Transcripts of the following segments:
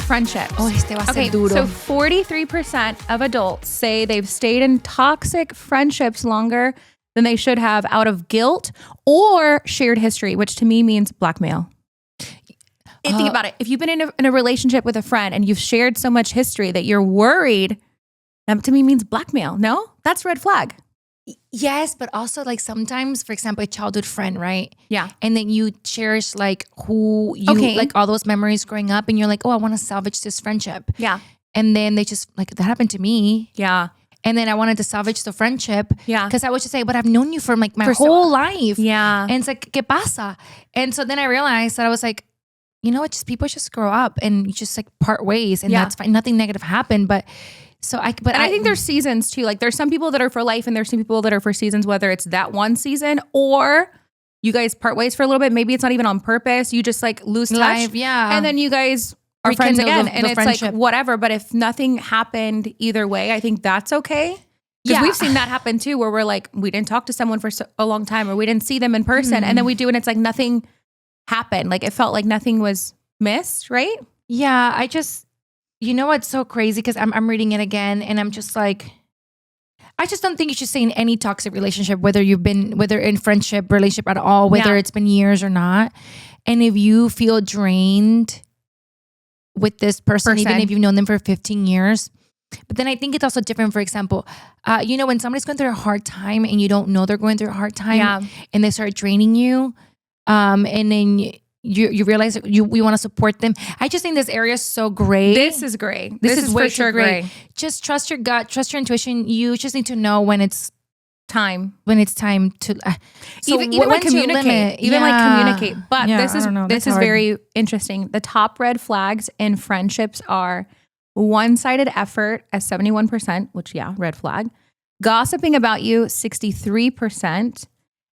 friendships. Oh, este va a ser Okay, duro. so 43% of adults say they've stayed in toxic friendships longer than they should have out of guilt or shared history, which to me means blackmail. Think about it. If you've been in a relationship with a friend and you've shared so much history that you're worried, that to me means blackmail. No? That's red flag. Yes, but also like sometimes, for example, a childhood friend, right? Yeah. And then you cherish like who you, like all those memories growing up and you're like, oh, I want to salvage this friendship. Yeah. And then they just like, that happened to me. Yeah. And then I wanted to salvage the friendship. Yeah. Because I would just say, but I've known you for like my whole life. Yeah. And it's like, ¿qué pasa? And so then I realized that I was like, you know what? Just people just grow up and you just like part ways and that's fine. Nothing negative happened. But so I think there's seasons too. Like there's some people that are for life and there's some people that are for seasons, whether it's that one season or you guys part ways for a little bit. Maybe it's not even on purpose. You just like lose touch. Yeah. And then you guys are friends again. And it's friendship. Like whatever. But if nothing happened either way, I think that's okay. Because we've seen that happen too, where we're like, we didn't talk to someone for a long time or we didn't see them in person. And then we do and it's like nothing happened. Like it felt like nothing was missed, right? Yeah. You know what's so crazy? Because I'm reading it again and I'm just like, I just don't think you should stay in any toxic relationship, whether in friendship, relationship at all, whether it's been years or not. And if you feel drained with this person, even if you've known them for 15 years. But then I think it's also different. For example, when somebody's going through a hard time and you don't know they're going through a hard time and they start draining you, and then you realize that you want to support them. I just think this area is so gray. This is gray. This is way too gray. Just trust your gut, trust your intuition. You just need to know when it's time to even like communicate. Communicate. But this is very interesting. The top red flags in friendships are one-sided effort at 71%, which red flag. Gossiping about you, 63%.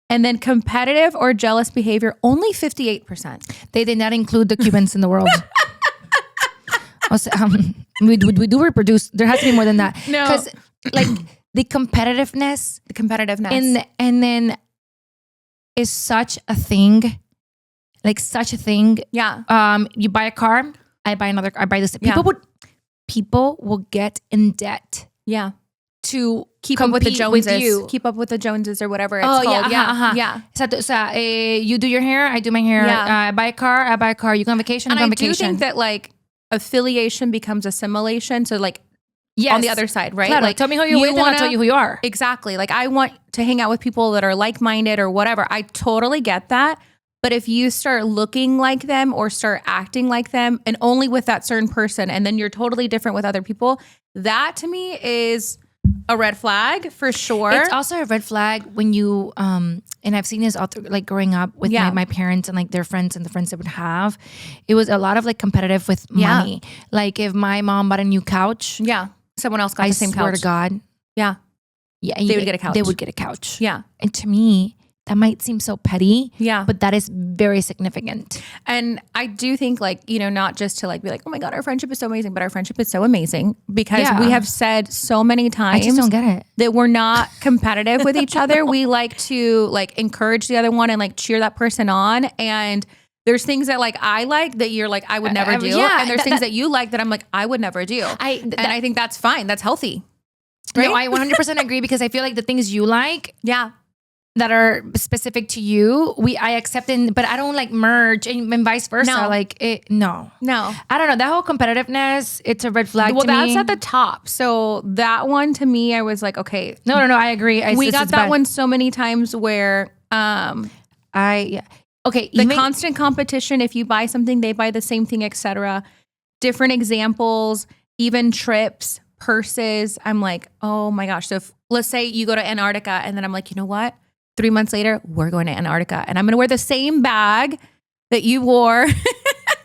And then competitive or jealous behavior, only 58%. They did not include the Cubans in the world. We do reproduce. There has to be more than that. No. Because like the competitiveness. And then is such a thing. Like such a thing. Yeah. You buy a car, I buy another car, I buy this. People will get in debt. Yeah. To keep up with the Joneses. Keep up with the Joneses or whatever it's called. Yeah. You do your hair, I do my hair. I buy a car. You go on vacation, I go on vacation. I do think that like affiliation becomes assimilation. So like on the other side, right? Claro, like tell me who you're with and I'll tell you who you are. Exactly. Like I want to hang out with people that are like-minded or whatever. I totally get that. But if you start looking like them or start acting like them and only with that certain person and then you're totally different with other people, that to me is a red flag for sure. It's also a red flag when you, and I've seen this all through, like growing up with my parents and like their friends and the friends they would have. It was a lot of like competitive with money. Like if my mom bought a new couch. Yeah. Someone else got the same couch. I swear to God. Yeah. Yeah. They would get a couch. They would get a couch. Yeah. And to me, that might seem so petty. Yeah. But that is very significant. And I do think like, not just to like be like, oh my God, our friendship is so amazing, but our friendship is so amazing because we have said so many times. I just don't get it. That we're not competitive with each other. We like to like encourage the other one and like cheer that person on. And there's things that like I like that you're like, I would never do. And there's things that you like that I'm like, I would never do. And I think that's fine. That's healthy. Right? No, I 100% agree because I feel like the things you like. Yeah. That are specific to you, I accept it, but I don't like merge and vice versa. No. Like it, no. I don't know. That whole competitiveness, it's a red flag to me. Well, that's at the top. So that one to me, I was like, okay. No, I agree. We got that one so many times where okay. The constant competition, if you buy something, they buy the same thing, etc. Different examples, even trips, purses. I'm like, oh my gosh. So let's say you go to Antarctica and then I'm like, you know what? 3 months later, we're going to Antarctica and I'm going to wear the same bag that you wore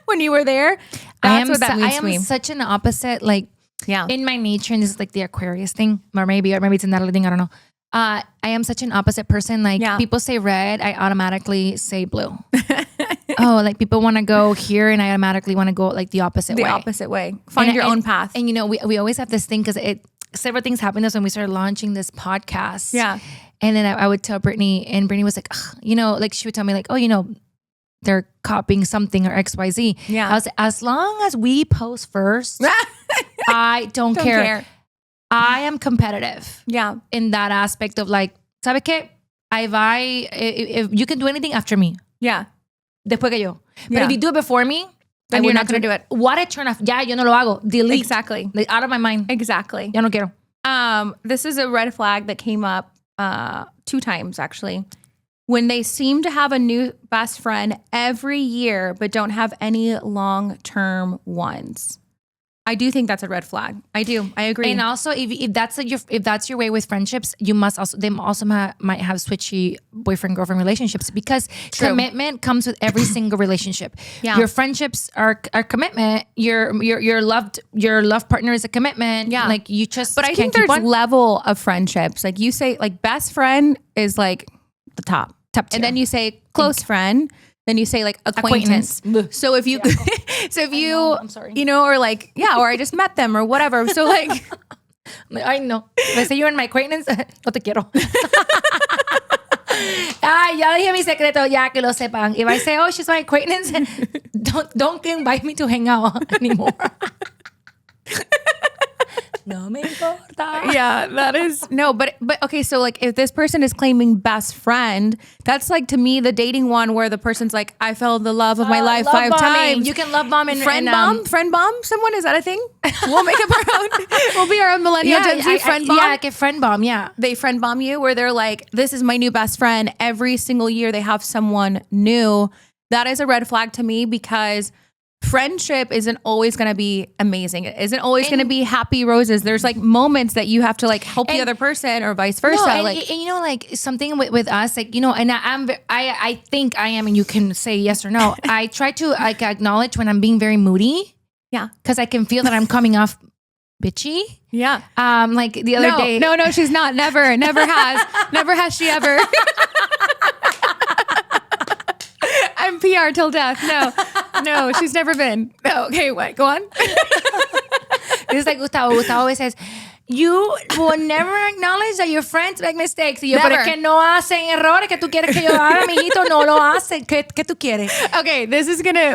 when you were there. That's what that means to me. I am such an opposite, like in my nature, and this is like the Aquarius thing, or maybe it's another thing, I don't know. I am such an opposite person. Like people say red, I automatically say blue. Like people want to go here and I automatically want to go like the opposite way. Find your own path. And we always have this thing because several things happened to us when we started launching this podcast. Yeah. And then I would tell Brittany, and Brittany was like, like she would tell me like, oh, they're copying something or XYZ. Yeah. I was as long as we post first, I don't care. I am competitive. Yeah. In that aspect of like, ¿sabe qué? If you can do anything after me. Yeah. Después que yo. But if you do it before me, then you're not going to do it. What a turn off. Ya, yo no lo hago. Delete. Exactly. Like, out of my mind. Exactly. Ya no quiero. This is a red flag that came up 2 times actually. When they seem to have a new best friend every year, but don't have any long-term ones. I do think that's a red flag. I do. I agree. And also, if that's your way with friendships, they might have switchy boyfriend-girlfriend relationships because commitment comes with every single relationship. Yeah. Your friendships are commitment. Your love partner is a commitment. Yeah. Like you just. But I think there's level of friendships. Like you say, like best friend is like the top tier. And then you say close friend. Then you say like acquaintance. So if you, I'm sorry. You know, or like, or I just met them or whatever. So like, I know. If I say you're my acquaintance, no te quiero. Ya dije mi secreto, ya que lo sepan. If I say, oh, she's my acquaintance, don't invite me to hang out anymore. No me importa. Yeah, that is but okay. So like, if this person is claiming best friend, that's like to me the dating one where the person's like, I felt the love of my life 5 times. You can love bomb and friend bomb. Someone, is that a thing? We'll make up our own. We'll be our own millennial Gen Z friend bomb. Yeah, like a friend bomb. Yeah, they friend bomb you where they're like, this is my new best friend. Every single year they have someone new. That is a red flag to me because friendship isn't always going to be amazing. It isn't always going to be happy roses. There's like moments that you have to like help the other person or vice versa. No, and you know, like something with us, like, you know, and I think I am, and you can say yes or no. I try to like acknowledge when I'm being very moody. Yeah. Cause I can feel that I'm coming off bitchy. Yeah. Like the other day. No, she's not. Never has. Never has she ever. I'm PR till death. No, she's never been. No, okay, wait, go on. It's like Gustavo. Gustavo always says, you will never acknowledge that your friends make mistakes. Y yo, pero es que no hacen errores que tú quieres que yo haga, mijito. No lo hacen. ¿Qué tú quieres? Okay,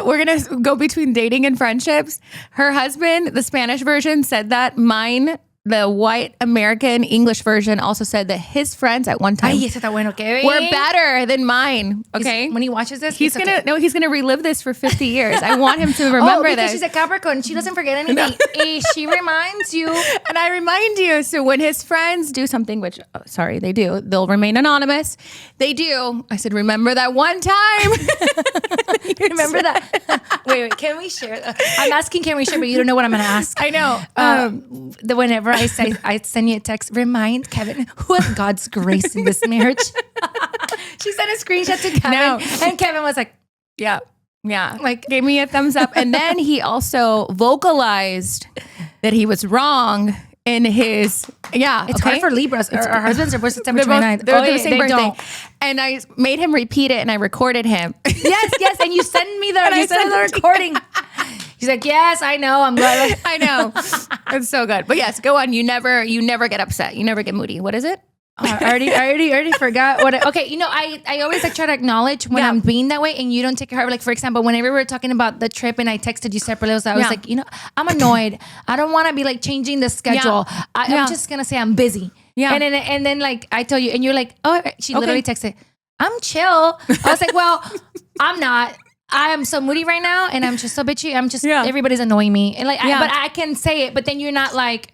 we're gonna go between dating and friendships. Her husband, the Spanish version, said that. Mine, the white American English version, also said that his friends at one time were better than mine. Okay, when he watches this, he's gonna relive this for 50 years. I want him to remember because this. She's a Capricorn. She doesn't forget anything. She reminds you, and I remind you. So when his friends do something, which they do, they'll remain anonymous. They do. I said, remember that one time. Remember that? Wait. Can we share? I'm asking, can we share? But you don't know what I'm gonna ask. I know. Whenever I send you a text, remind Kevin who has God's grace in this marriage. She sent a screenshot to Kevin, and Kevin was like, yeah, like gave me a thumbs up. And then he also vocalized that he was wrong in his, it's hard for Libras. Our husbands are born September 29th. They're the same birthday. And I made him repeat it and I recorded him. Yes. And you sent me the recording. He's like, yes, I know. I'm glad. I know. It's so good. But yes, go on. You never get upset. You never get moody. What is it? I already forgot what. Okay, you know, I always like try to acknowledge when I'm being that way, and you don't take it hard. Like for example, whenever we were talking about the trip, and I texted you separately, I was like, you know, I'm annoyed. I don't want to be like changing the schedule. I'm just gonna say I'm busy. Yeah, and then like I tell you, and you're like, oh, she literally texted, I'm chill. I was like, well, I'm not. I am so moody right now, and I'm just so bitchy. I'm just everybody's annoying me, and like, but I can say it. But then you're not like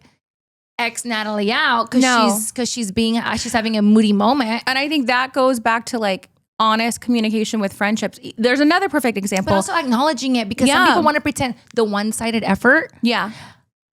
X Nathaly out because she's having a moody moment. And I think that goes back to like honest communication with friendships. There's another perfect example, but also acknowledging it because some people want to pretend the one-sided effort. Yeah.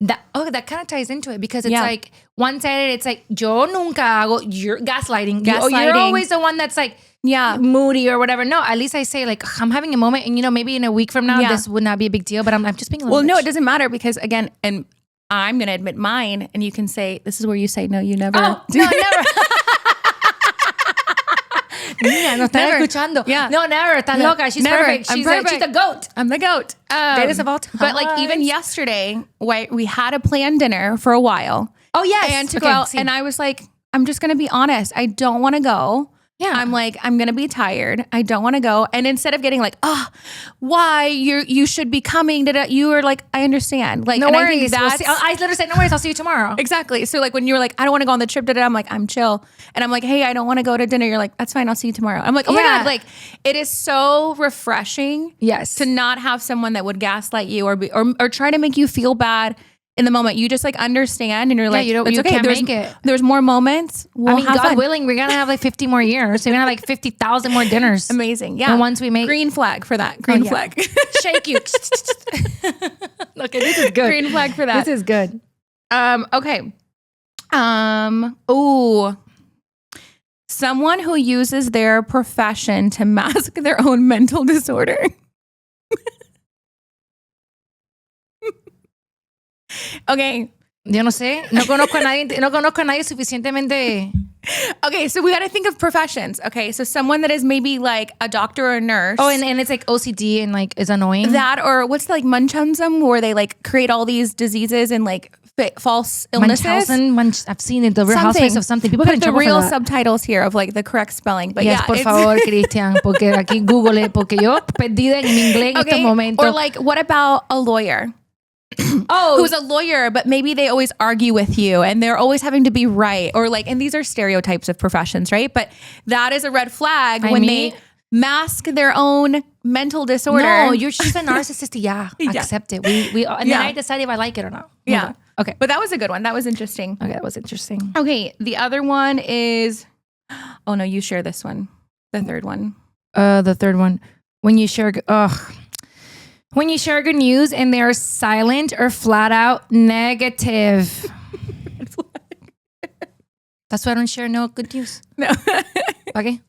That kind of ties into it because it's like one-sided. It's like yo nunca hago. You're gaslighting. You're always the one that's like moody or whatever. No, at least I say like I'm having a moment, and you know maybe in a week from now this would not be a big deal. But I'm just being a little. Well, no, it doesn't matter because again, and I'm gonna admit mine, and you can say this is where you say no, you never. Oh, no, never. Niña, no está escuchando. Yeah. No, never. Está loca. She's perfect. She's the goat. I'm the goat. Greatest of all time. But like even yesterday, we had a planned dinner for a while. Oh yes. And to go out, and I was like, I'm just gonna be honest. I don't want to go. Yeah. I'm like, I'm going to be tired. I don't want to go. And instead of getting like, oh, why you should be coming. You were like, I understand. Like, no and worries. I think I literally said, no worries. I'll see you tomorrow. Exactly. So like when you were like, I don't want to go on the trip, I'm like, I'm chill. And I'm like, hey, I don't want to go to dinner. You're like, that's fine. I'll see you tomorrow. I'm like, oh my God. Like it is so refreshing. Yes. To not have someone that would gaslight you or try to make you feel bad in the moment. You just like understand and you're like, it's okay. There's more moments. We'll have God fun. willing, we're going to have like 50 more years. So we're going to have like 50,000 more dinners. Amazing. Yeah. And once we make green flag for that. Green flag. Shake you. Okay, this is good. Green flag for that. This is good. Okay. Ooh. Someone who uses their profession to mask their own mental disorder. Okay. Yo no sé. No conozco a nadie suficientemente. Okay, so we got to think of professions. Okay, so someone that is maybe like a doctor or a nurse. Oh, and it's like OCD and like is annoying. That or what's the, like Munchausen, where they like create all these diseases and like false illnesses. I've seen it. The Real Housewives of something. People get in trouble for that. The real subtitles here of like the correct spelling. But yes, por favor, Cristian, porque aquí Google, porque yo perdida en mi inglés en este momento. Or like, what about a lawyer? Who's a lawyer, but maybe they always argue with you and they're always having to be right. Or like, and these are stereotypes of professions, right? But that is a red flag when they mask their own mental disorder. No, you're just a narcissist. Yeah, accept it. And then I decide if I like it or not. Yeah. Okay. But that was a good one. That was interesting. Okay, that was interesting. Okay. The other one is, oh no, you share this one. The third one. The third one. When you share good news and they're silent or flat out negative. That's why I don't share no good news. No. Okay.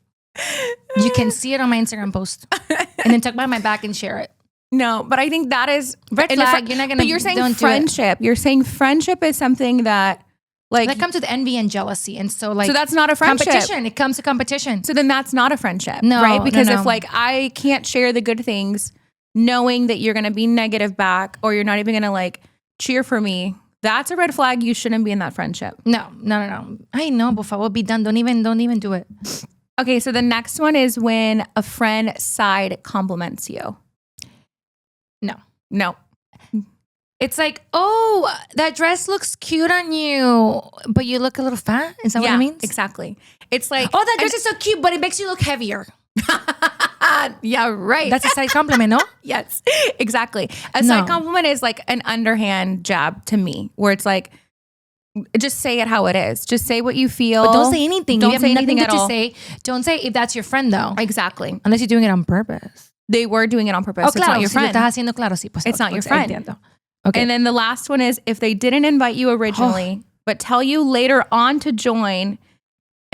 You can see it on my Instagram post and then talk behind my back and share it. No, but I think that is red flag. You're not gonna. But you're saying friendship. You're saying friendship is something that like that comes with envy and jealousy, and so like so that's not a friendship. Competition. It comes to competition. So then that's not a friendship, no, right? Because no. if like I can't share the good things, knowing that you're gonna be negative back, or you're not even gonna like cheer for me, that's a red flag. You shouldn't be in that friendship. No. I know, por favor, be done. Don't even do it. Okay, so the next one is when a friend side compliments you. No. It's like, oh, that dress looks cute on you, but you look a little fat. Is that what it means? Exactly. It's like, oh, that dress is so cute, but it makes you look heavier. Yeah, right. That's a side compliment, no? Yes, exactly. A side compliment is like an underhand jab to me, where it's like, just say it how it is. Just say what you feel. But don't say anything. Don't you say have anything nothing at all. Say. Don't say if that's your friend, though. Exactly. Unless you're doing it on purpose. They were doing it on purpose. Oh, It's not your friend. Si lo estás haciendo, claro, sí, pues, it's not your friend. Entiendo. Okay. And then the last one is if they didn't invite you originally, but tell you later on to join,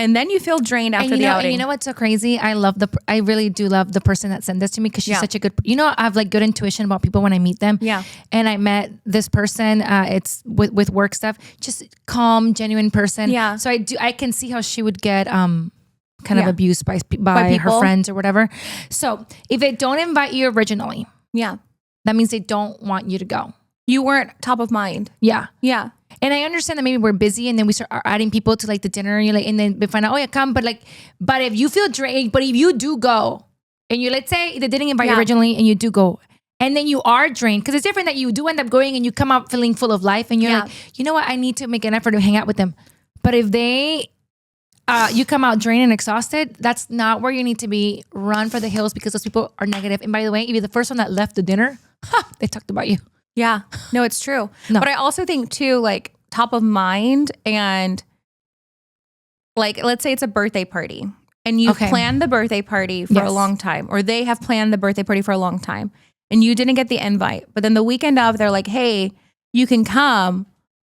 and then you feel drained after the outing. And you know what's so crazy? I really do love the person that sent this to me because she's such a good. I have like good intuition about people when I meet them. Yeah. And I met this person. It's with work stuff. Just calm, genuine person. Yeah. So I can see how she would get kind of abused by her friends or whatever. So if they don't invite you originally, that means they don't want you to go. You weren't top of mind. Yeah. Yeah. And I understand that maybe we're busy and then we start adding people to like the dinner and you're like, and then we find out, oh yeah, come. But if you feel drained, but if you do go and let's say they didn't invite you originally and you do go and then you are drained, because it's different that you do end up going and you come out feeling full of life and you're like, you know what? I need to make an effort to hang out with them. But if you come out drained and exhausted, that's not where you need to be. Run for the hills because those people are negative. And by the way, if you're the first one that left the dinner, they talked about you. Yeah. No, it's true. But I also think too, like top of mind and like, let's say it's a birthday party and you've planned the birthday party for a long time, or they have planned the birthday party for a long time and you didn't get the invite. But then the weekend of, they're like, hey, you can come.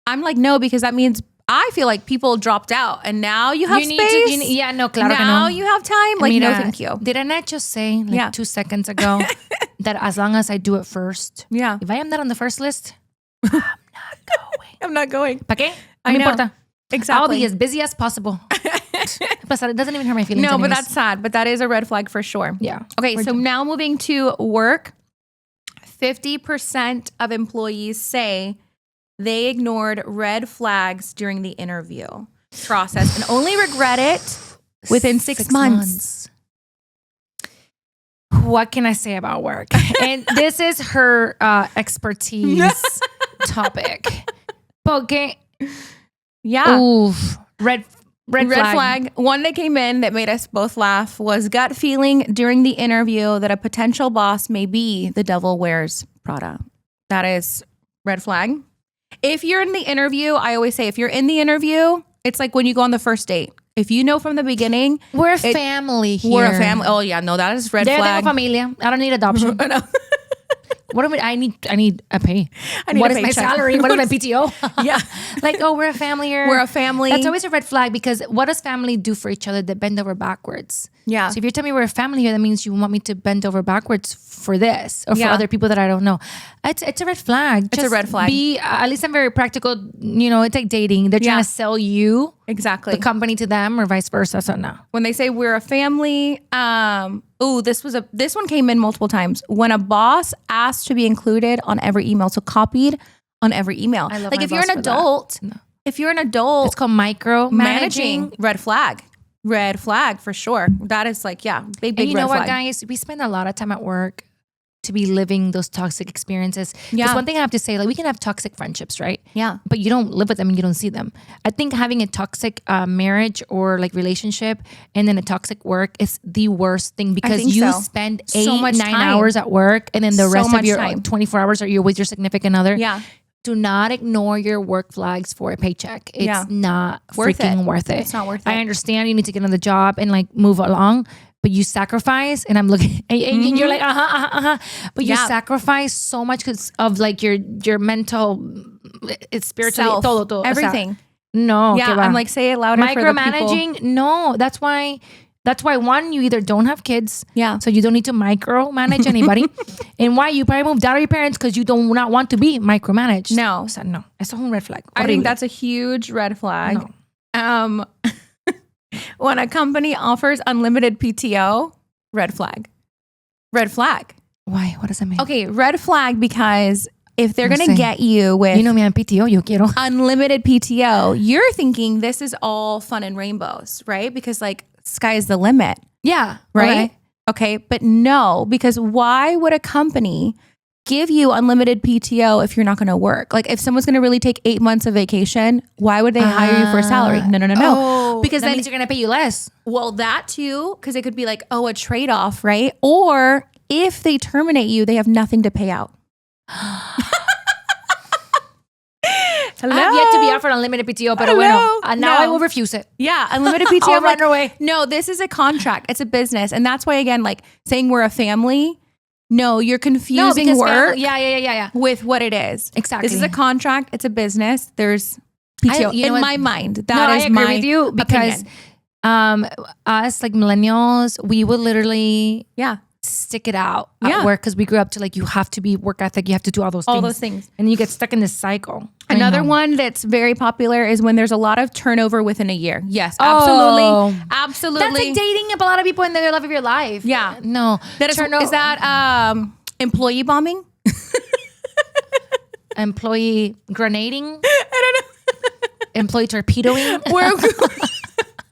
I'm like, no, because that means I feel like people dropped out and now you have space. Claro now you have time. Like, no, thank you. Did I not just say 2 seconds ago that as long as I do it first, if I am not on the first list, I'm not going. ¿Para qué? I No know. importa. Exactly. I'll be as busy as possible. It doesn't even hurt my feelings. No, anyways. but that's sad. But that is a red flag for sure. Yeah. Okay, so now moving to work, 50% of employees say they ignored red flags during the interview process and only regret it within 6 months. What can I say about work? And this is her expertise topic. Okay. Yeah. Oof. Red flag. One that came in that made us both laugh was gut feeling during the interview that a potential boss may be the devil wears Prada. That is red flag. If you're in the interview, I always say if you're in the interview, it's like when you go on the first date. If you know from the beginning, we're a family here. We're a family. Oh yeah, no, that is red flag. Tengo familia. I don't need adoption. What do I need a pay. What is my salary? What is my PTO? Yeah. Like, oh, we're a family here. We're a family. That's always a red flag because what does family do for each other? They bend over backwards. Yeah. So if you're telling me we're a family here, that means you want me to bend over backwards for this or for other people that I don't know. It's a red flag. It's a red flag. At least I'm very practical. It's like dating. They're trying to sell you exactly the company to them or vice versa. So no. When they say we're a family, this one came in multiple times. When a boss asked to be included on every email, so copied on every email. I love like my if you're an adult, if you're an adult, it's called micromanaging. Red flag. Red flag for sure. That is like, big and you red flag. know what, guys? We spend a lot of time at work to be living those toxic experiences. Because one thing I have to say, like we can have toxic friendships, right? Yeah. But you don't live with them and you don't see them. I think having a toxic marriage or like relationship and then a toxic work is the worst thing because you spend 8-9 hours at work and then the rest of your 24 hours are you with your significant other. Yeah. Do not ignore your work flags for a paycheck. It's not freaking worth it. It's not worth it. I understand you need to get another job and like move along, but you sacrifice, and I'm looking, and you're like, but you sacrifice so much because of like your mental, it's spiritual, todo, everything. No, I'm like, say it louder. Micromanaging. For the no, that's why one, you either don't have kids, so you don't need to micromanage anybody, and why you probably moved out of your parents because you do not want to be micromanaged. No, so no, it's a whole red flag. I think that's a huge red flag. No. When a company offers unlimited PTO, red flag. Red flag. Why? What does that mean? Okay, red flag because if they're going to get you with me on PTO, yo quiero unlimited PTO, you're thinking this is all fun and rainbows, right? Because like sky's the limit. Yeah. Right? Okay, but no, because why would a company give you unlimited PTO if you're not going to work? Like if someone's going to really take 8 months of vacation, why would they hire you for a salary? No. Oh, because that means they're going to pay you less. Well, that too, because it could be like, a trade-off, right? Or if they terminate you, they have nothing to pay out. Hello? I have yet to be offered unlimited PTO, but now I will refuse it. Yeah, unlimited PTO. I'll run away. No, this is a contract. It's a business. And that's why, again, like saying we're a family, no, you're confusing work with what it is. Exactly. This is a contract. It's a business. There's PTO. In my mind, that is my I agree with you because us, like millennials, we would literally stick it out at work because we grew up to like, you have to be work ethic. You have to do all those things. And you get stuck in this cycle. Another one that's very popular is when there's a lot of turnover within a year. Yes, absolutely. Absolutely. That's like dating a lot of people in the love of your life. Yeah. No. Is that employee bombing? Employee grenading? I don't know. Employee torpedoing?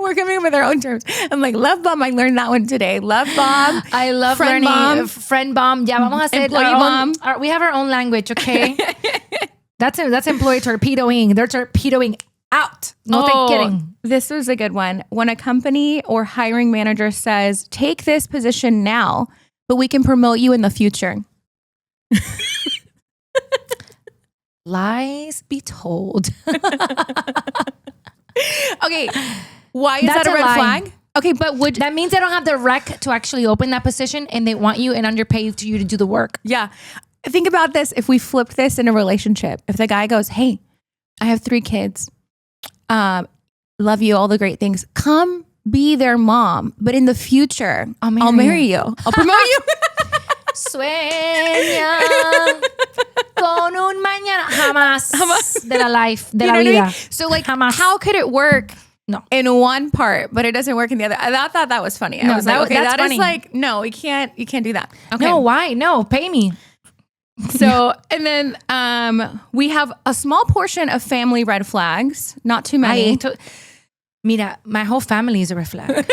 We're coming up with our own terms. I'm like, love bomb. I learned that one today. Love bomb. I love friend learning. Friend bomb. Yeah, vamos a hacer employee bomb. We have our own language, okay? That's employee torpedoing. They're torpedoing out. No te kidding. This was a good one. When a company or hiring manager says, take this position now, but we can promote you in the future. Lies be told. Okay. Why is that a red flag? Okay, but that means they don't have the rec to actually open that position and they want you and underpay you to do the work. Yeah. Think about this. If we flipped this in a relationship, if the guy goes, hey, I have 3 kids. Love you, all the great things. Come be their mom. But in the future, I'll marry you. I'll promote you. Sueña con un mañana. Jamás de la life, de la vida. I mean? So like, how could it work? No. In one part, but it doesn't work in the other. I thought that was funny. I was like, okay, that's funny. Is like, no, you can't do that. Okay. No, why? No, pay me. So, and then we have a small portion of family red flags, not too many. Mira, my whole family is a red flag.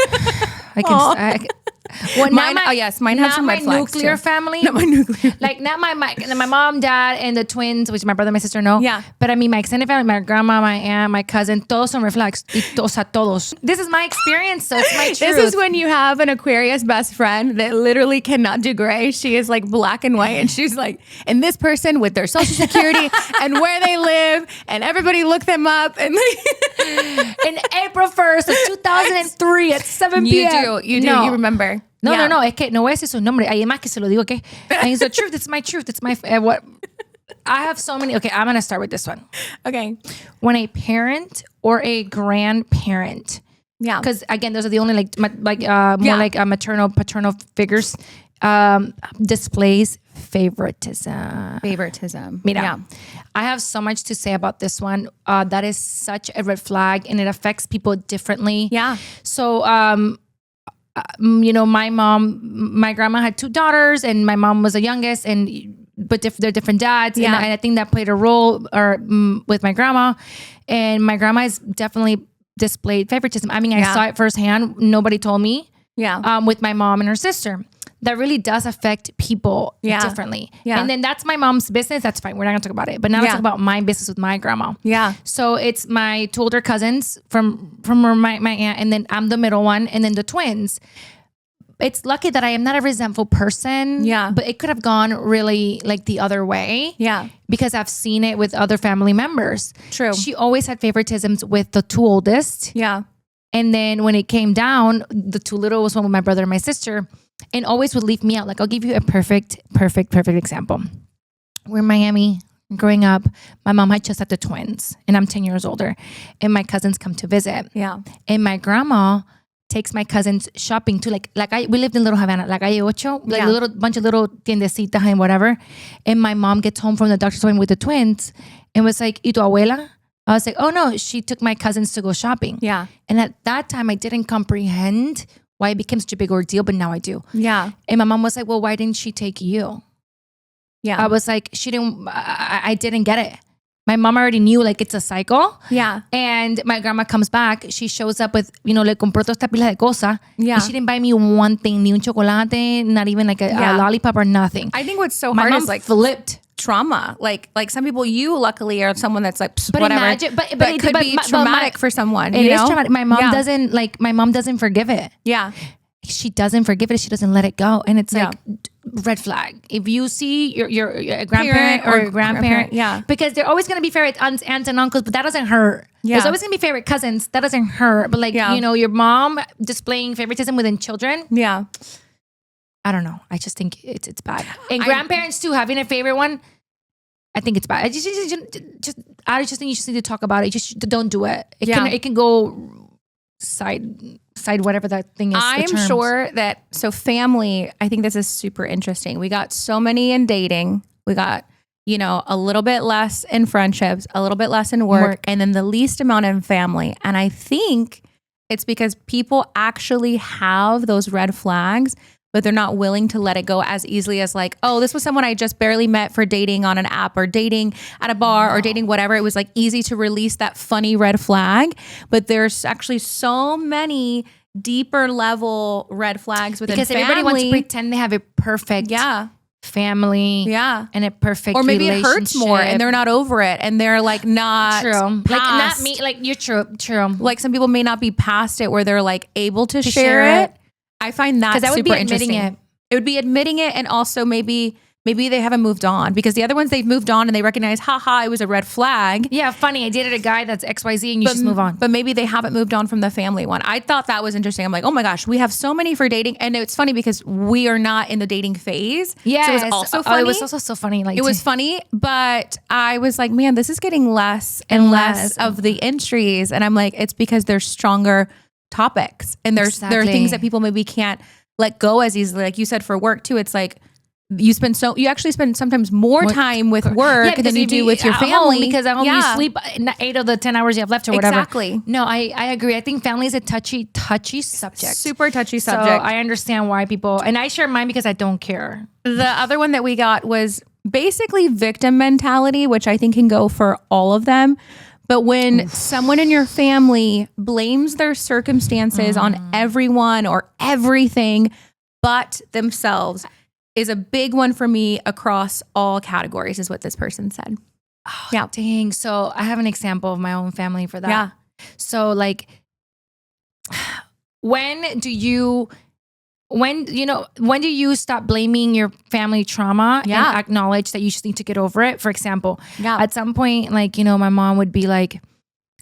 Well, mine have some red flags. Not my nuclear family. Not my nuclear. Like not my mom, dad, and the twins, which my brother and my sister know. Yeah. But I mean, my extended family, my grandma, my aunt, my cousin, todos son red flags. O sea, todos. This is my experience, so it's my truth. This is when you have an Aquarius best friend that literally cannot do gray. She is like black and white, and she's like, and this person with their social security and where they live, and everybody look them up. And in April 1st of 2003 at 7 p.m. You do. You remember. No, es que no voy a decir su nombre. Además que se lo digo, okay? And it's the truth. It's my truth. It's my, what? I have so many. Okay, I'm going to start with this one. Okay. When a parent or a grandparent, because again, those are the only maternal, paternal figures, displays favoritism. Mira, I have so much to say about this one. That is such a red flag, and it affects people differently. Yeah. So, my grandma had 2 daughters, and my mom was the youngest, but they're different dads. Yeah. And I think that played a role with my grandma. And my grandma has definitely displayed favoritism. I mean, I saw it firsthand. Nobody told me. Yeah. With my mom and her sister. That really does affect people differently. Yeah. And then that's my mom's business. That's fine. We're not going to talk about it. But now let's talk about my business with my grandma. Yeah. So it's my 2 older cousins from my aunt, and then I'm the middle one, and then the twins. It's lucky that I am not a resentful person. Yeah. But it could have gone really like the other way. Yeah. Because I've seen it with other family members. True. She always had favoritisms with the 2 oldest. Yeah. And then when it came down, the 2 little was one with my brother and my sister, and always would leave me out. Like, I'll give you a perfect example. We're in Miami growing up. My mom had just had the twins, and I'm 10 years older, and my cousins come to visit. Yeah. And my grandma takes my cousins shopping too. We lived in Little Havana, La Calle Ocho, a bunch of little tiendecitas and whatever. And my mom gets home from the doctor's appointment with the twins and was like, ¿Y tu abuela? I was like, oh no, she took my cousins to go shopping. Yeah. And at that time, I didn't comprehend why it became such a big ordeal, but now I do. Yeah. And my mom was like, well, why didn't she take you? Yeah. I was like, I didn't get it. My mom already knew, like, it's a cycle. Yeah. And my grandma comes back. She shows up with, le compró toda esta pila de cosa. Yeah. And she didn't buy me one thing, ni un chocolate, not even like a lollipop or nothing. I think what's so my hard mom is like flipped. Trauma. Like some people, you luckily are someone that's like, but whatever. Imagine, but it could be traumatic for someone. It is traumatic. My mom doesn't forgive it. Yeah. She doesn't forgive it. She doesn't let it go. And it's like, red flag. If you see your grandparent or your grandparent, because they're always going to be favorite aunts and uncles, but that doesn't hurt. Yeah. There's always going to be favorite cousins. That doesn't hurt. But your mom displaying favoritism within children. Yeah. I don't know. I just think it's bad. And grandparents too, having a favorite one, I think it's bad. I just think you just need to talk about it. Just don't do it. It can go side whatever that thing is. I'm sure that, so family, I think this is super interesting. We got so many in dating. We got, a little bit less in friendships, a little bit less in work, and then the least amount in family. And I think it's because people actually have those red flags, but they're not willing to let it go as easily as like, oh, this was someone I just barely met for dating on an app or dating at a bar or dating whatever. It was like easy to release that funny red flag. But there's actually so many deeper level red flags within family. Because everybody wants to pretend they have a perfect family and a perfect or maybe relationship. It hurts more and they're not over it and they're like not like not me, like you're true like some people may not be past it where they're like able to share it. I find that super interesting. It would be admitting it, and also maybe they haven't moved on, because the other ones they've moved on and they recognize, haha, it was a red flag. Yeah, funny. I dated a guy that's XYZ and you just move on. But maybe they haven't moved on from the family one. I thought that was interesting. I'm like, oh my gosh, we have so many for dating. And it's funny because we are not in the dating phase. Yeah. So it was also funny. It was also so funny. Like, it was funny, but I was like, man, this is getting less and less of the entries. And I'm like, it's because there's stronger topics and there are things that people maybe can't let go as easily. Like you said, for work too, it's like you actually spend sometimes more time with work than you do with your family, because at home you sleep 8 of the 10 hours you have left or whatever. Exactly. No, I agree. I think family is a touchy subject. Super touchy subject. So I understand why people, and I share mine because I don't care. The other one that we got was basically victim mentality, which I think can go for all of them. But when someone in your family blames their circumstances on everyone or everything but themselves is a big one for me across all categories, is what this person said. Oh, yeah. Dang. So I have an example of my own family for that. Yeah. So like, when do you stop blaming your family trauma and acknowledge that you just need to get over it? For example, at some point, like, my mom would be like,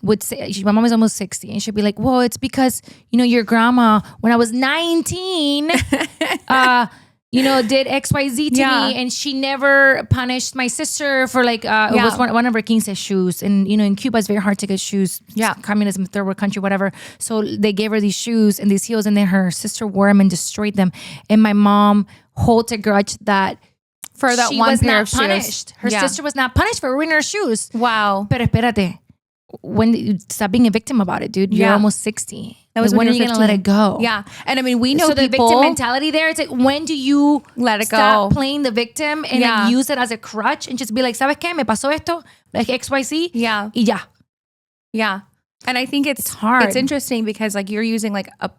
my mom is almost 60 and she'd be like, well, it's because, your grandma, when I was 19, did XYZ to me, and she never punished my sister for like, it was one of her king's shoes. And, in Cuba, it's very hard to get shoes. Yeah. Communism, third world country, whatever. So they gave her these shoes and these heels, and then her sister wore them and destroyed them. And my mom holds a grudge that for that one pair of shoes. Her sister was not punished for ruining her shoes. Wow. Pero espérate. When you stop being a victim about it, dude, you're almost 60. That was when are you going to let it go? Yeah. And I mean, we know so the victim mentality there, it's like, when do you let it stop playing the victim and like use it as a crutch and just be like, ¿sabes qué? Me pasó esto, like XYZ. Yeah. Y ya. Yeah. And I think it's hard. It's interesting because like you're using like a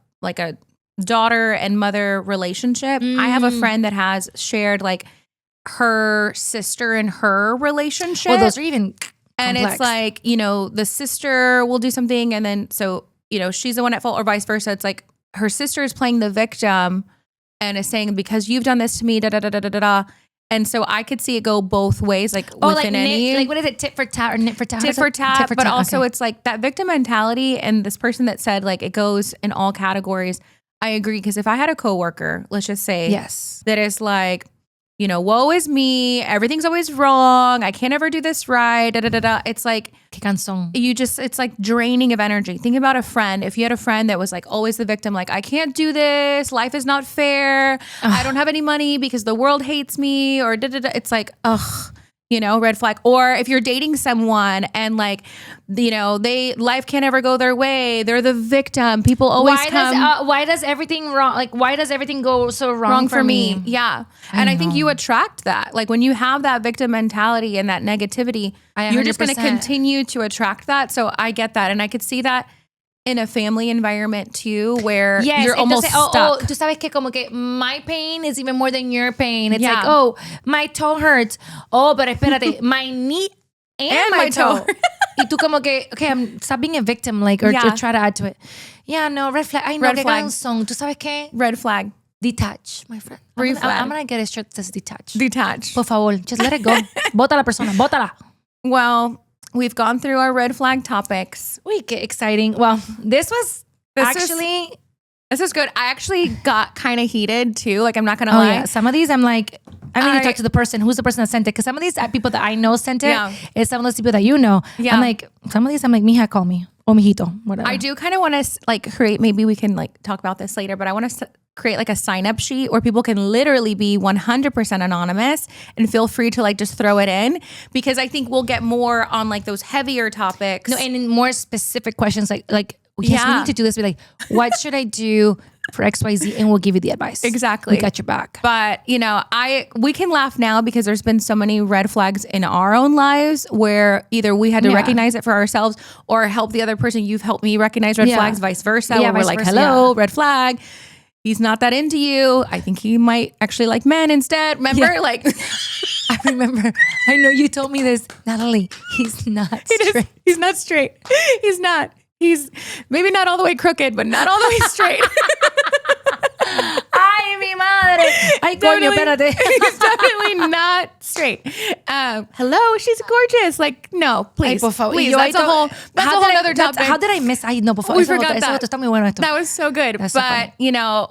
daughter and mother relationship. I have a friend that has shared like her sister and her relationship. Well, those are even and complex. It's like, the sister will do something and then so, she's the one at fault or vice versa. It's like her sister is playing the victim and is saying, because you've done this to me, da da da da da da. And so I could see it go both ways, like within any. Like what is it, tit for tat or nit for tat? Tit for tat, but also it's like that victim mentality. And this person that said like it goes in all categories. I agree, because if I had a coworker, let's just say, that is like, woe is me, everything's always wrong, I can't ever do this right, da da da da. It's like, it's like draining of energy. Think about a friend. If you had a friend that was like always the victim, like, I can't do this, life is not fair, I don't have any money because the world hates me, or da da da. It's like, red flag. Or if you're dating someone and like, life can't ever go their way, they're the victim. People always why does everything wrong? Like, why does everything go so wrong for me? Yeah. And I think you attract that. Like when you have that victim mentality and that negativity, you're just going to continue to attract that. So I get that. And I could see that in a family environment too, where you're almost stuck. Tú sabes que como que my pain is even more than your pain. It's like, oh, my toe hurts. Oh, but espérate, my knee and my toe. Y tú como que, okay, stop being a victim, like, or try to add to it. Yeah, no, red flag. I know, red flag. Song. ¿Tú sabes qué? Red flag. Detach, my friend. I'm gonna get a shirt that says detach. Detach. Por favor, just let it go. Bota la persona, bótala. Well, we've gone through our red flag topics. Uy, qué exciting. Well, this is good. I actually got kind of heated too. Like, I'm not going to lie. Yeah. Some of these I'm like, I need to talk to the person. Who's the person that sent it? Because some of these people that I know sent it. It's some of those people that you know. Yeah. I'm like, some of these I'm like, mija, call me. O mijito, whatever. I do kind of want to like create, maybe we can like talk about this later, but I want to create like a sign-up sheet where people can literally be 100% anonymous and feel free to like just throw it in, because I think we'll get more on like those heavier topics. No, and in more specific questions like yes, we need to do this. Be like, what should I do for XYZ? And we'll give you the advice. Exactly. We got your back. But we can laugh now because there's been so many red flags in our own lives where either we had to recognize it for ourselves or help the other person. You've helped me recognize red flags, vice versa. Where we're like, hello, red flag. He's not that into you. I think he might actually like men instead. Remember? Like, I remember. I know you told me this. Nathaly, he's not straight. He's not straight. He's not. He's maybe not all the way crooked, but not all the way straight. Ay, mi madre. Ay, coño, espérate. He's definitely not straight. Hello, she's gorgeous. Like, no, please. Ay, por favor. Please, that's a whole other topic. How did I miss? Ay, no, por favor. We forgot that. Está muy bueno esto. That was so good. That's but,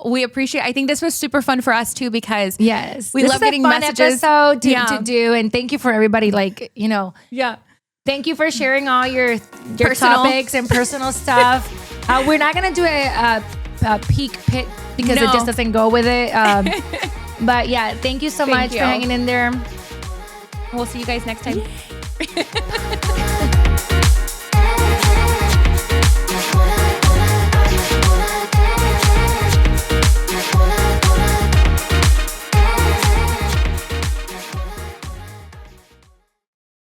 we appreciate, I think this was super fun for us too, because we love getting messages. This is a fun episode to do. And thank you for everybody, like, Yeah. Thank you for sharing all your topics and personal stuff. We're not going to do a peak pit because it just doesn't go with it. But yeah, thank you so much for hanging in there. We'll see you guys next time.